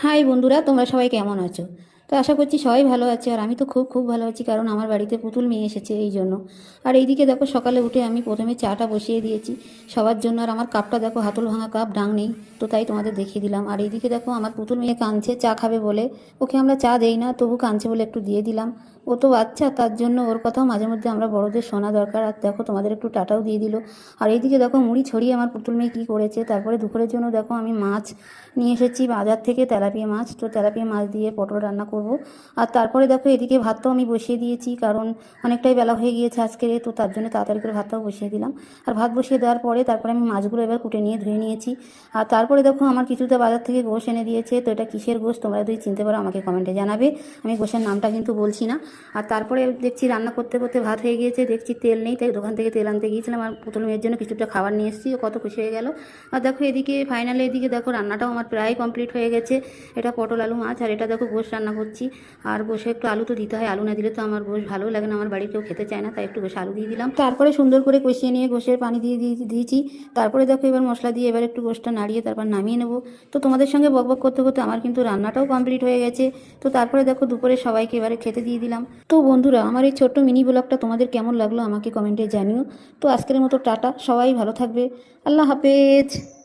High বন্ধুরা, তোমরা সবাই কেমন আছো? তো আশা করছি সবাই ভালো আছে। আর আমি তো খুব খুব ভালো আছি, কারণ আমার বাড়িতে পুতুল মেয়ে এসেছে এই জন্য। আর এইদিকে দেখো, সকালে উঠে আমি প্রথমে চাটা বসিয়ে দিয়েছি সবার জন্য। আর আমার কাপটা দেখো, হাতল ভাঙা কাপ, ডাং নেই, তো তাই তোমাদের দেখিয়ে দিলাম। আর এইদিকে দেখো, আমার পুতুল মেয়ে কাঁদছে চা খাবে বলে। ওকে আমরা চা দেই না, তবু কাঁদছে বলে একটু দিয়ে দিলাম। ও তো বাচ্চা, তার জন্য ওর কথাও মাঝে মধ্যে আমরা বড়দের শোনা দরকার। আর দেখো, তোমাদের একটু টাটাও দিয়ে দিল। আর এইদিকে দেখো, মুড়ি ছড়িয়ে আমার পুতুল মেয়ে কী করেছে। তারপরে দুপুরের জন্য দেখো, আমি মাছ নিয়ে এসেছি বাজার থেকে, তেলাপিয়া মাছ। তো তেলাপিয়া মাছ দিয়ে পটল রান্না করব। আর তারপরে দেখো, এদিকে ভাতটাও আমি বসিয়ে দিয়েছি, কারণ অনেকটাই বেলা হয়ে গিয়েছে আজকে, তো তার জন্য তাড়াতাড়ি করে ভাতটাও বসিয়ে দিলাম। আর ভাত বসিয়ে দেওয়ার পরে তারপরে আমি মাছগুলো এবার কুটে নিয়ে ধুয়ে নিয়েছি। আর তারপরে দেখো, আমার কিছুটা বাজার থেকে গোশ এনে দিয়েছে। তো এটা কিসের গোশ তোমরা যদি চিনতে পারো আমাকে কমেন্টে জানাবে। আমি গোশের নামটা কিন্তু বলছি না। আর তারপরে দেখছি রান্না করতে করতে ভাত হয়ে গিয়েছে, দেখছি তেল নেই, তাই দোকান থেকে তেল আনতে গিয়েছিলাম। আর পুতুল মেয়ের জন্য কিছুটা খাবার নিয়ে এসেছি, ও কত খুশি হয়ে গেল। আর দেখো, এদিকে ফাইনালি এদিকে দেখো, রান্নাটাও আমার প্রায় কমপ্লিট হয়ে গেছে। এটা পটল আলু মাছ, আর এটা দেখো গোশ রান্না করছি। আর গোশে একটু আলু তো দিতে হয়, আলু না দিলে তো আমার গোশ ভালো লাগে না, আমার বাড়ি কেউ খেতে চায় না, তাই একটু গোশ আলু দিয়ে দিলাম। তারপরে সুন্দর করে কষিয়ে নিয়ে গোশের পানি দিয়েছি। তারপরে দেখো, এবার মশলা দিয়ে এবার একটু গোশটা নাড়িয়ে তারপর নামিয়ে নেবো। তো তোমাদের সঙ্গে বকবক করতে করতে আমার কিন্তু রান্নাটাও কমপ্লিট হয়ে গেছে। তো তারপরে দেখো, দুপুরে সবাইকে এবারে খেতে দিয়ে দিলাম। তো বন্ধুরা, আমার এই ছোট্ট মিনি ব্লগটা তোমাদের কেমন লাগলো আমাকে কমেন্টে জানিও। তো আজকের মতো টাটা, সবাই ভালো থাকবে। আল্লাহ হাফেজ।